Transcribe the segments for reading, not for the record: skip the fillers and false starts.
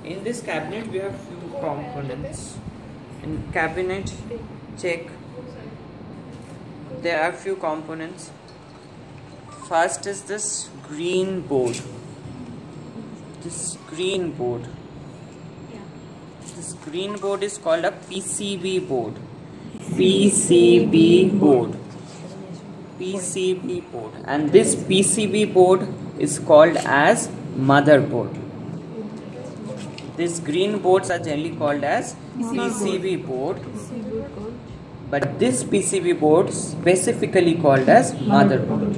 In this cabinet we have few components. In cabinet check, there are few components. First is this green board. This green board is called a PCB board. PCB board. And this PCB board is called as motherboard. These green boards are generally called as PCB board, but this PCB board specifically called as motherboard.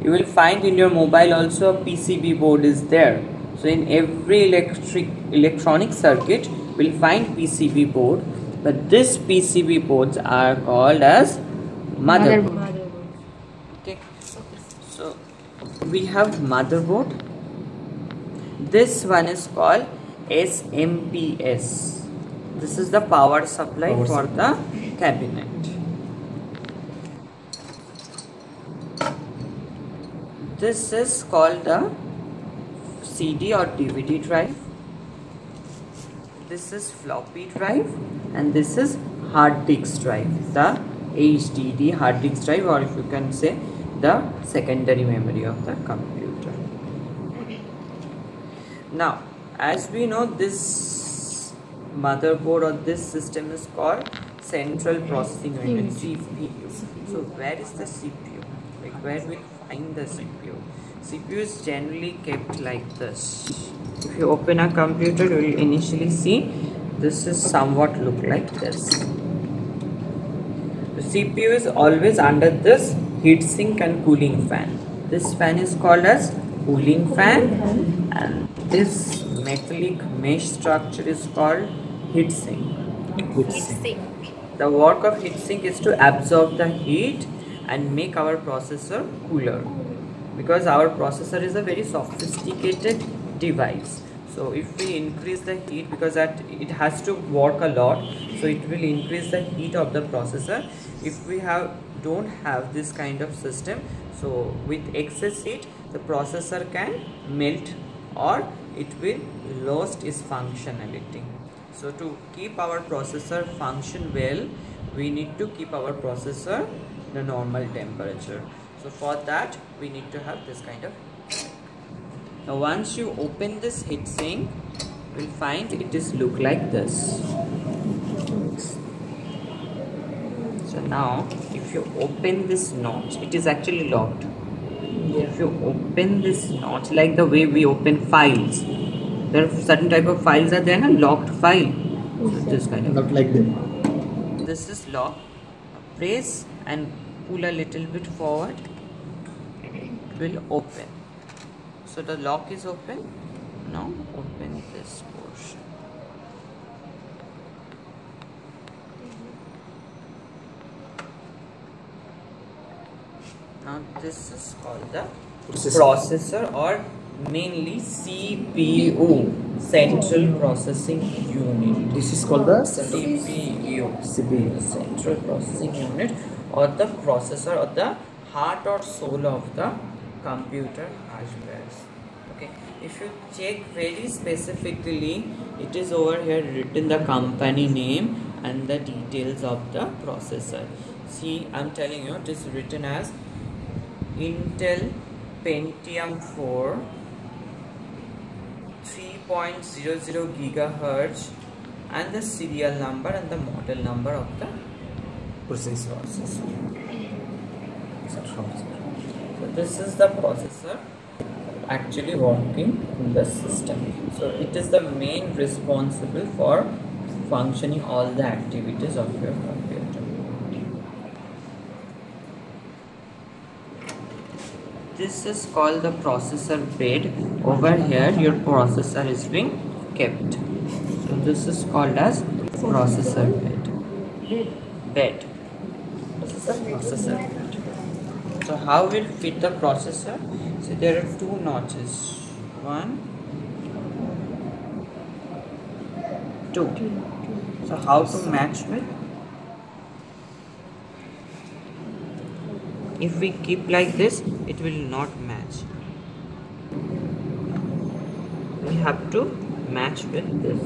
You will find in your mobile also a PCB board is there. So in every electronic circuit we will find PCB board, but this PCB boards are called as motherboard. Okay. So we have motherboard. This one is called SMPS. This is the power supply for the cabinet. This is called the CD or DVD drive. This is floppy drive, and this is hard disk drive, the HDD hard disk drive, or if you can say the secondary memory of the computer. Now, as we know, this motherboard or this system is called central processing unit, CPU. So where is the CPU? Like, where we find the CPU? CPU is generally kept like this. If you open a computer, you will initially see this is somewhat look like this. The CPU is always under this heatsink and cooling fan. This fan is called as cooling fan, and this metallic mesh structure is called heatsink. The work of heatsink is to absorb the heat and make our processor cooler, because our processor is a very sophisticated device. So if we increase the heat, because that it has to work a lot, so it will increase the heat of the processor. If we don't have this kind of system, so with excess heat the processor can melt or it will lose its functionality. So to keep our processor function well, we need to keep our processor the normal temperature. So for that we need to have this kind of. Now once you open this heatsink, you will find it is look like this. So now if you open this notch, it is actually locked. If you open this notch, like the way we open files, there are certain type of files are there, a locked file. So this kind of not like that. This is locked. Press and pull a little bit forward, it will open. So the lock is open. Now open this portion. Now this is called the processor, or mainly CPU, Central Processing Unit. This is called the CPU, Central Processing Unit, or the processor, or the heart or soul of the computer hardware. Okay, if you check very specifically, it is over here written the company name and the details of the processor. See, I'm telling you, it is written as Intel Pentium 4 3.00 gigahertz, and the serial number and the model number of the processor. So this is the processor actually working in the system. So it is the main responsible for functioning all the activities of your computer. This is called the processor bed. Over here your processor is being kept. So this is called as processor bed. This is the processor bed. So how will fit the processor? So there are two notches. 1, 2. So how to match with? If we keep like this, it will not match. We have to match with this.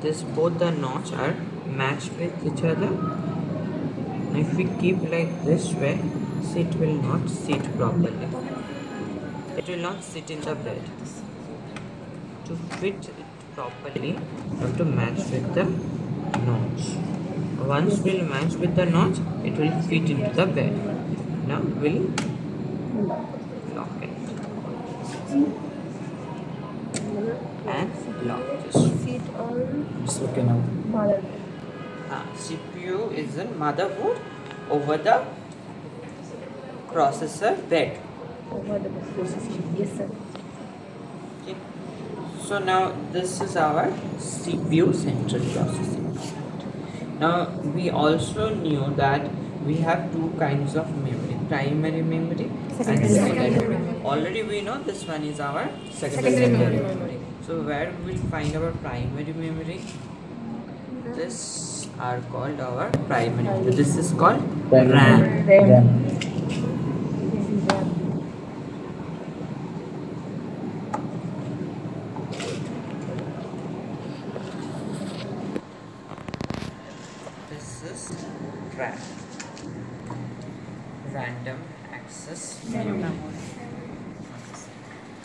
This both the notch are matched with each other. If we keep like this way, so it will not sit properly. It will not sit in the bed. To fit it properly, you have to match with the notch. Once we'll match with the notch, it will fit into the bed. Now we'll lock it and lock this. It's okay now. CPU is in motherboard over the processor bed. Yes, sir. Okay. So now this is our CPU central processing unit. Now we also knew that we have two kinds of memory, primary memory and secondary memory. Already we know this one is our secondary memory. So where we will find our primary memory? This are called our primary memory. This is called RAM. This is RAM, random access memory.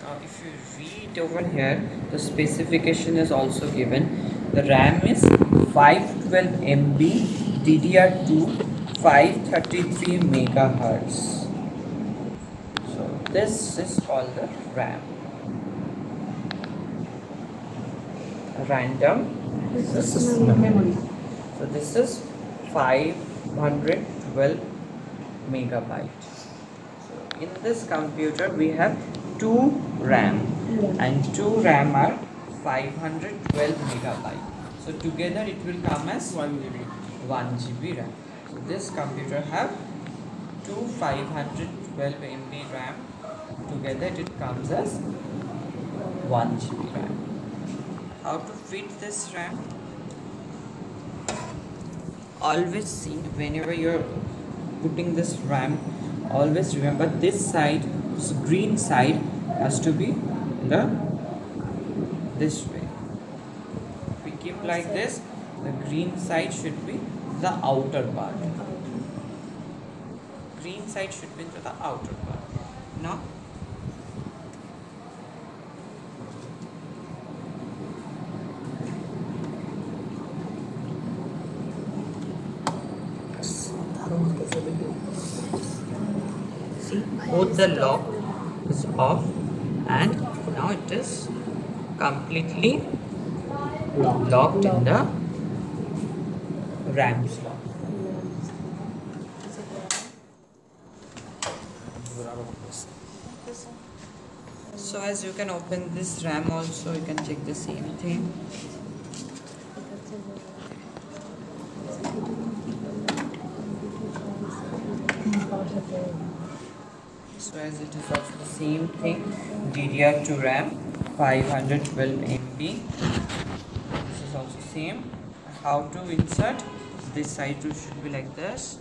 Now if you read over here, the specification is also given. The RAM is 512 MB DDR2 533 megahertz. So this is called the RAM, random access memory. So this is 512 megabyte. So in this computer we have 2 RAM and 2 RAM are 512 megabyte. So together it will come as 1 GB RAM. So this computer have 2 512 MB RAM. Together it comes as 1 GB RAM. How to fit this RAM? Always see, whenever you're putting this RAM, always remember this side, this green side has to be this way. If we keep like this, the green side should be the outer part. Green side should be into the outer part. Now see, both the lock is off and now it is completely locked in the RAM slot. So as you can open this RAM also, you can check the same thing. So as it is also the same thing, DDR2 RAM 512 MB. This is also same. How to insert? This side too should be like this.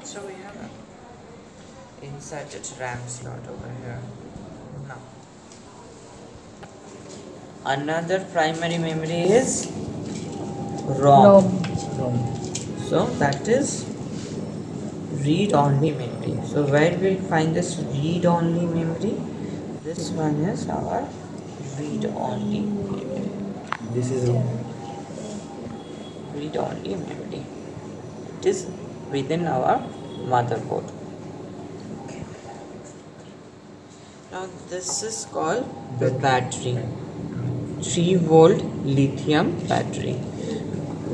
So we have inserted RAM slot over here. Now another primary memory is ROM. So that is read-only memory. So where we'll find this read-only memory? This one is our read-only memory. This is wrong. Read-only memory. It is within our motherboard. Now this is called the battery, 3-volt lithium battery.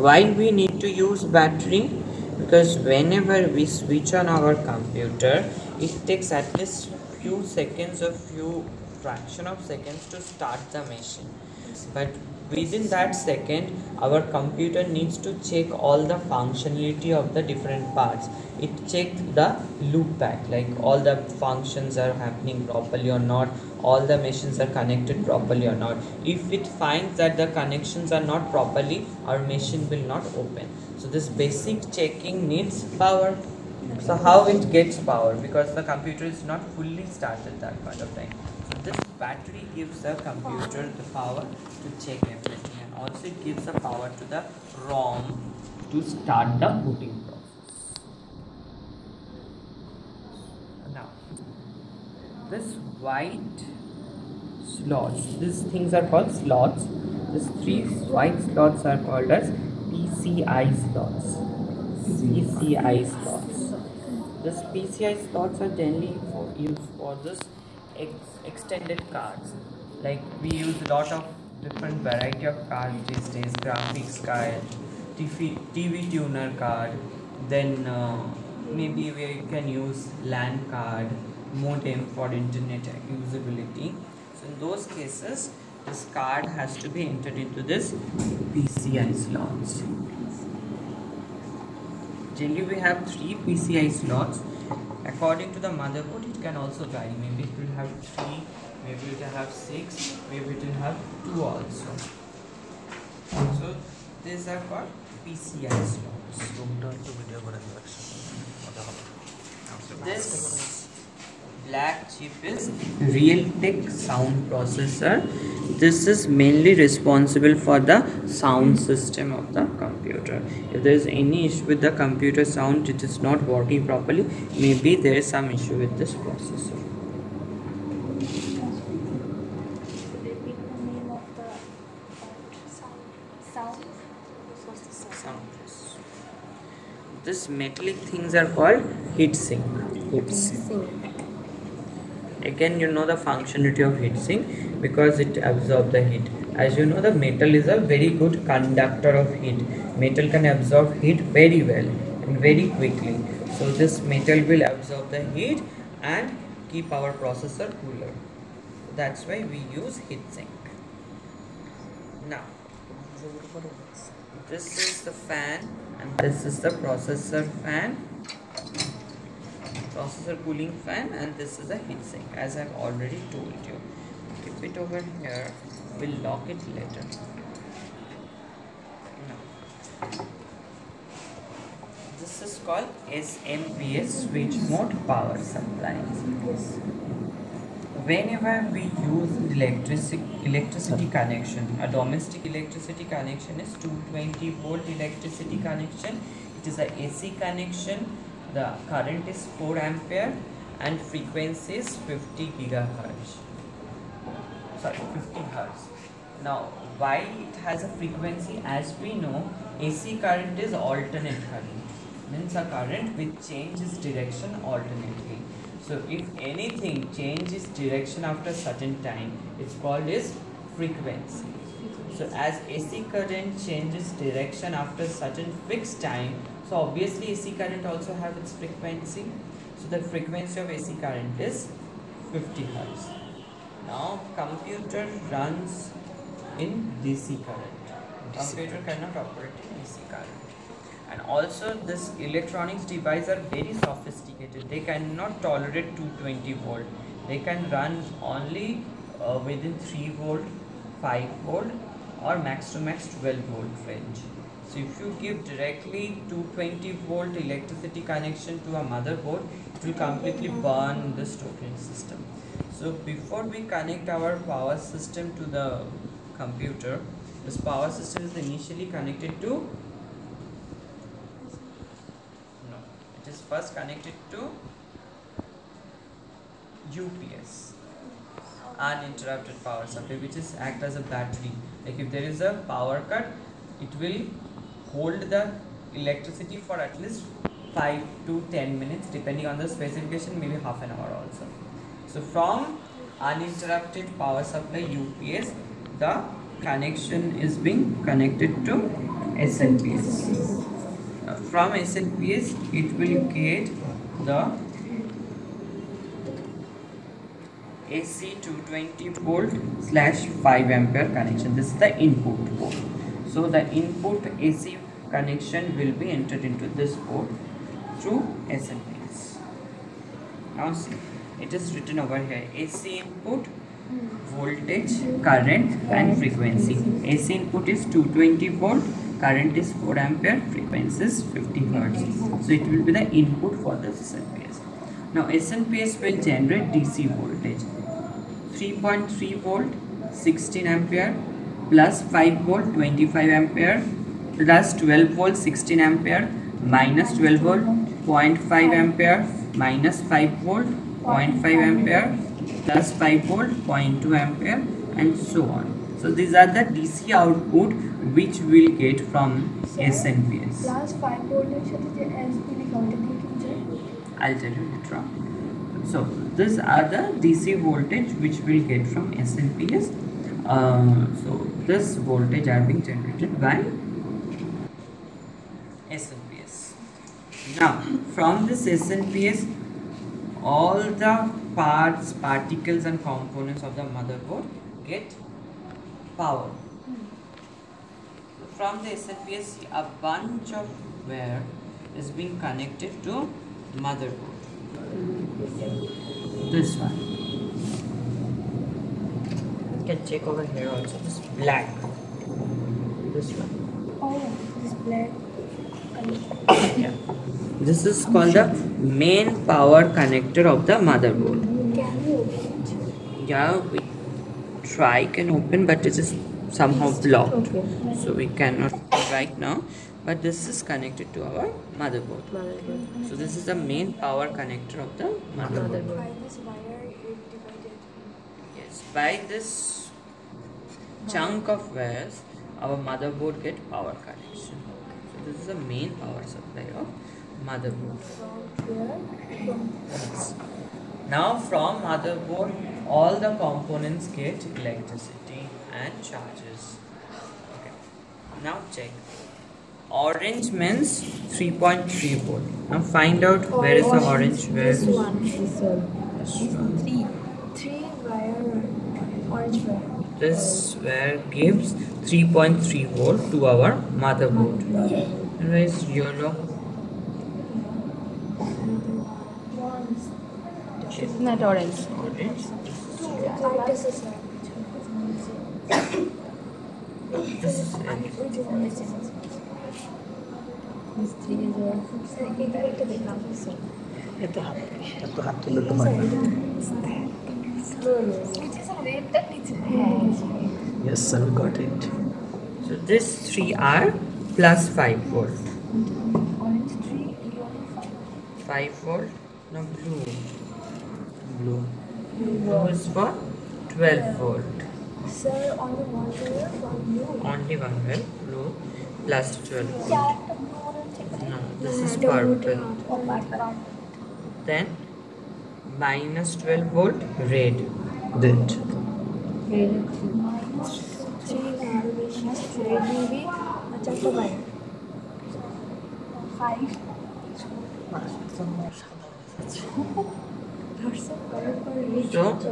Why we need to use battery? Because whenever we switch on our computer, it takes at least few seconds or few fraction of seconds to start the machine. But within that second our computer needs to check all the functionality of the different parts. It checks the loop back, like all the functions are happening properly or not, all the machines are connected properly or not. If it finds that the connections are not properly, our machine will not open. So this basic checking needs power. So how it gets power? Because the computer is not fully started that point of time. So this battery gives the computer the power to check everything, and also it gives the power to the ROM to start the booting process. Now, this white slots, these things are called slots. These three white slots are called as PCI slots. PCI slots. This PCI slots are generally used for this extended cards. Like we use a lot of different variety of cards these days: graphics card, TV tuner card, then maybe we can use LAN card, modem for internet usability. So in those cases, this card has to be entered into this PCI slots. Generally we have 3 PCI slots. According to the motherboard, it can also vary. Maybe it will have 3, maybe it will have 6, maybe it will have 2 also. So these are called PCI slots. This black chip is Realtek sound processor. This is mainly responsible for the sound system of the computer. If there is any issue with the computer sound, it is not working properly, maybe there is some issue with this processor. Sound. This metallic things are called heatsink. Again, you know the functionality of heatsink because it absorbs the heat. As you know, the metal is a very good conductor of heat. Metal can absorb heat very well and very quickly. So this metal will absorb the heat and keep our processor cooler. That's why we use heatsink. Now, this is the fan and this is the processor fan, processor cooling fan, and this is a heatsink, as I've already told you. Keep it over here, we'll lock it later. Now, this is called SMPS, switch mode power supply. Whenever we use electricity connection, a domestic electricity connection is 220 volt electricity connection. It is a AC connection. The current is 4 ampere and frequency is 50 gigahertz. Sorry, 50 hertz. Now, why it has a frequency? As we know, AC current is alternate current. Means a current which changes direction alternately. So if anything changes direction after certain time, it's called as frequency. So as AC current changes direction after certain fixed time, so obviously AC current also have its frequency. So the frequency of AC current is 50 hertz. Now computer runs in DC current. Computer cannot operate in AC current. And also this electronics device are very sophisticated. They cannot tolerate 220 volt. They can run only within 3 volt, 5 volt or max to max 12 volt range. So if you give directly 220 volt electricity connection to a motherboard, it will completely burn the total system. So before we connect our power system to the computer, this power system is initially connected to is first connected to UPS, uninterrupted power supply, which is act as a battery. Like if there is a power cut, it will hold the electricity for at least 5 to 10 minutes depending on the specification, maybe half an hour also. So from uninterrupted power supply UPS, the connection is being connected to SLPS. From SLPS, it will get the AC 220 volt slash 5 ampere connection. This is the input port. So the input AC connection will be entered into this port through SNPS. Now see, it is written over here: AC input, voltage, current and frequency. AC input is 220 volt, current is 4 ampere, frequency is 50 hertz. So it will be the input for this SNPS. Now SNPS will generate DC voltage 3.3 volt 16 ampere plus 5 volt 25 ampere plus 12 volt 16 ampere minus 12 volt 0.5 ampere minus 5 volt 0.5 ampere plus 5 volt 0.2 ampere and so on. So these are the DC output which we'll get from SNPS. Plus 5 voltage I'll tell you later on. So these are the DC voltage which we'll get from SNPS. So this voltage are being generated by SNPS. Now from this SNPS, all the parts, particles and components of the motherboard get power. From the SNPS, a bunch of wire is being connected to motherboard. This one. You can check over here also. This black. This one. Oh, this black. Yeah. This is called the main power connector of the motherboard. Can you open it? Yeah, we can open, but it is somehow blocked. Okay. So we cannot right now. But this is connected to our motherboard. So this is the main power connector of the motherboard. By this wire, it divided. Yes, by this chunk of wires, our motherboard get power connection. So this is the main power supply of motherboard. From here, from Yes. Now from motherboard, all the components get electricity and charges. Okay. Now check. Orange means 3.3 volt. Now find out where is the orange wire. this one. This one. Three wire, orange wire. This wire gives 3.3 volt to our motherboard. And where is yellow? It's not orange. Orange. This is This is yellow. These three is Yes, sir, we got it. So these three are plus 5 volt. orange 3, yellow 5. 5 volt. Now blue. Blue. Blue is for 12 volt. Sir, only one wire from blue. Only one well, blue plus 12 volt. Character blue orange. No, this is purple. Then minus 12 volt red. Red. Minus 3 red will be character wire. 5. So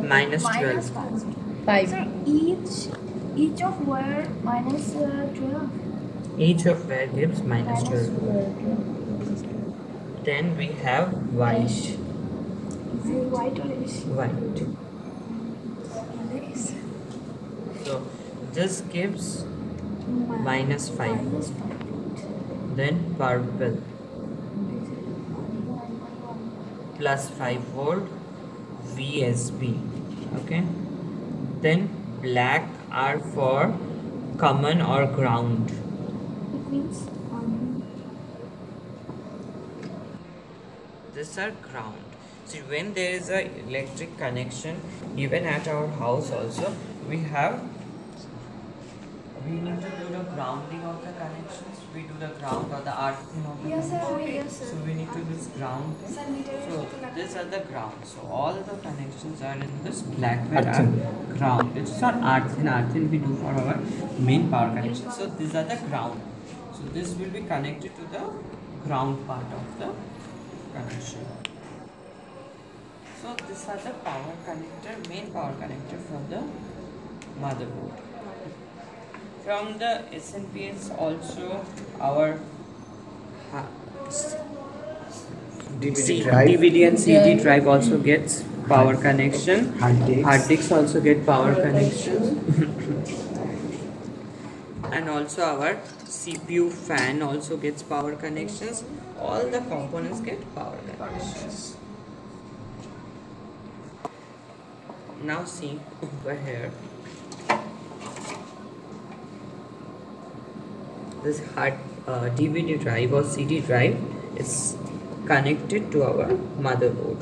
minus 12. 5. Sir, each of wire minus 12. Each of where gives minus 12. Then we have white. Is it white or is White. it? So this gives minus 5 volt. Then purple plus 5 volt VSB. Okay. Then black are for common or ground. It means These are ground. See, when there is a electric connection, even at our house also, we need to do the grounding of the connections. We do the ground or the earthing of the Yes, sir. connection. Yes, sir. So we need to do this ground. So these are the ground. So all the connections are in this black wire are ground. It's not earthen. Earthen we do for our main power connection. So these are the ground. So this will be connected to the ground part of the connection. So these are the power connector, main power connector from the motherboard. From the SNPS also our DVD and CD drive also gets power connection. Hard disks also get power connection. And also our CPU fan also gets power connections. All the components get power connections. Now see over here. This hard DVD drive or CD drive is connected to our motherboard.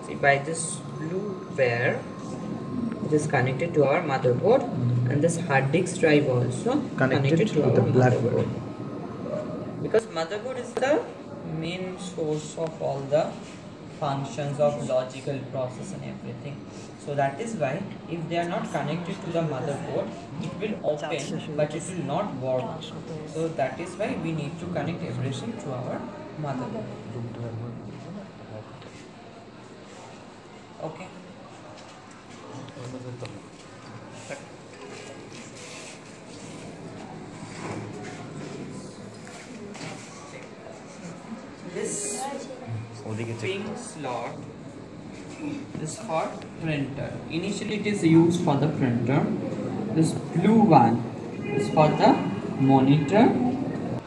See, by this blue wire, it is connected to our motherboard, and this hard disk drive also connected to our motherboard. Because motherboard is the main source of all the functions of logical process and everything. So that is why if they are not connected to the motherboard, it will open but it will not work. So that is why we need to connect everything to our motherboard. Okay. This pink slot is for printer. Initially it is used for the printer. This blue one is for the monitor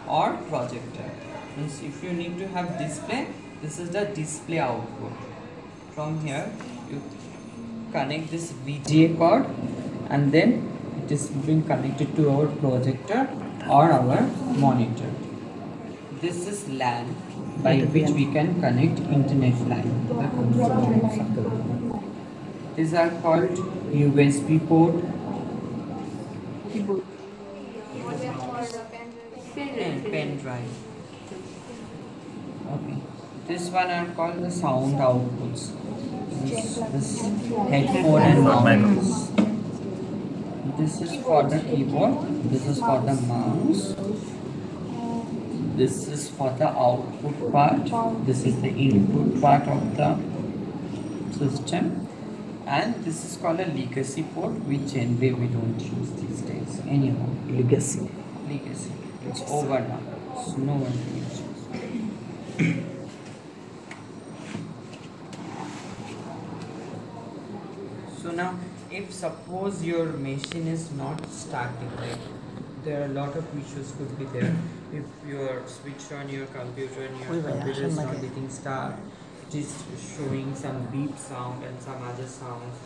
or projector. Means if you need to have display, this is the display output. From here you connect this VGA cord and then it is being connected to our projector or our monitor. This is LAN by which we can connect internet line to the consumer. These are called USB port, and pen drive. Okay. This one are called the sound outputs. This headphone and mouse. This is for the keyboard. This is for the mouse. This is for the output part. This is the input part of the system. And this is called a legacy port, which anyway we don't use these days anymore. Legacy. It's over now. So no one uses. So now, if suppose your machine is not starting, like there are a lot of issues could be there. If your switch on your computer and your computer is not getting start, it is showing some beep sound and some other sounds,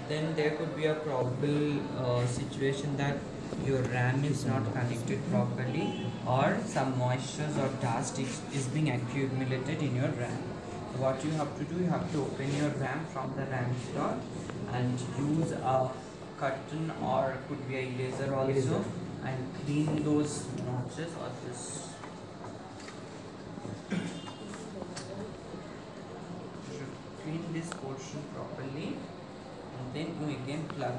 then there could be a probable situation that your RAM is not connected properly or some moistures or dust is being accumulated in your RAM. What you have to do, you have to open your RAM from the RAM slot and use a cotton or could be a eraser also and clean those notches or this. You should clean this portion properly and then you again plug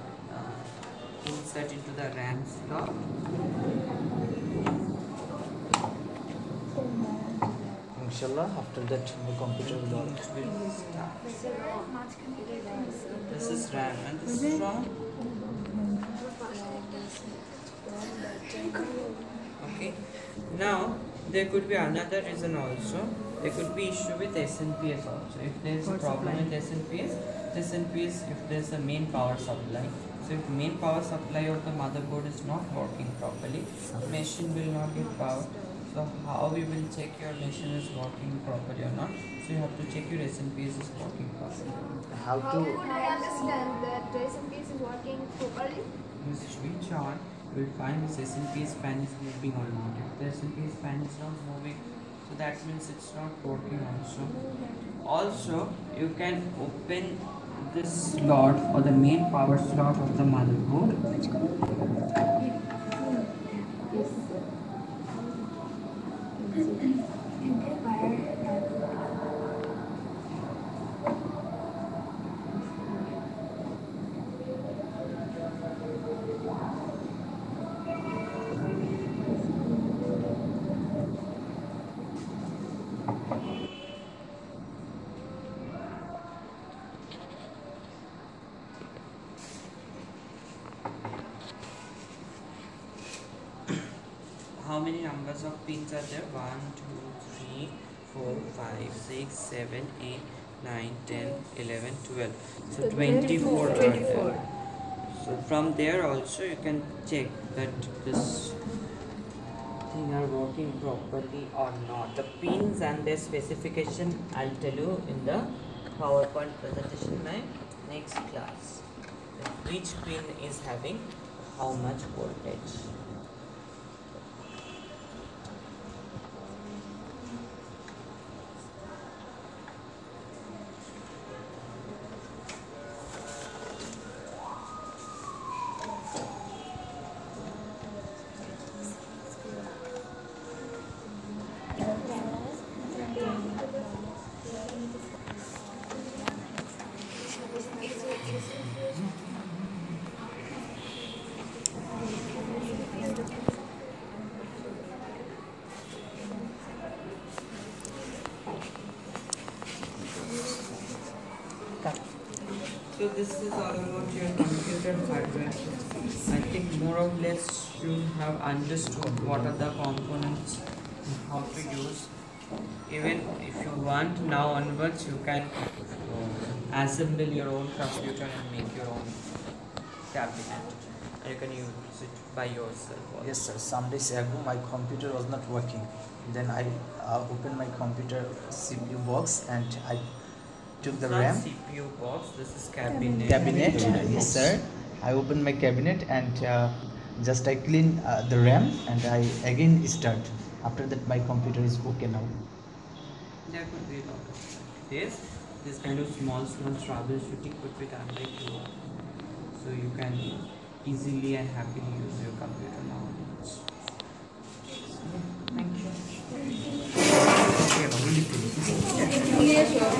insert into the RAM slot. Inshallah, after that the computer will start. This is RAM and this is ROM. Okay. Now there could be another reason also. There could be issue with SNPS also. If there is a problem with SNPS, if there is a main power supply. So if main power supply of the motherboard is not working properly, machine will not get power. So how we will check your machine is working properly or not? So you have to check your SNPS is working properly. how How to would I understand that the SMPS is working properly? You switch on, you will find this SNPS fan is moving or not. If the SNPS fan is not moving, so that means it's not working also. Also, you can open this slot or the main power slot of the motherboard. how many numbers of pins are there? 1, 2, 3, 4, 5, 6, 7, 8, 9, 10, 11, 12. So 24 are there. So from there also you can check that this thing are working properly or not. The pins and their specification I'll tell you in the PowerPoint presentation in my next class. Which pin is having how much voltage. So this is all about your computer hardware. I think more or less you have understood what are the components and how to use. Even if you want, now onwards you can assemble your own computer and make your own cabinet. And you can use it by yourself also. Yes, sir. Some days ago, my computer was not working. Then I opened my computer CPU box and I took the Not RAM CPU box, this is cabinet. cabinet. Yes, sir. I opened my cabinet and just I clean the RAM and I again start. After that, my computer is okay now. There could be a lot of this kind of small troubleshooting could be done by you. So you can easily and happily use your computer nowadays. Thank you. Yes, sir.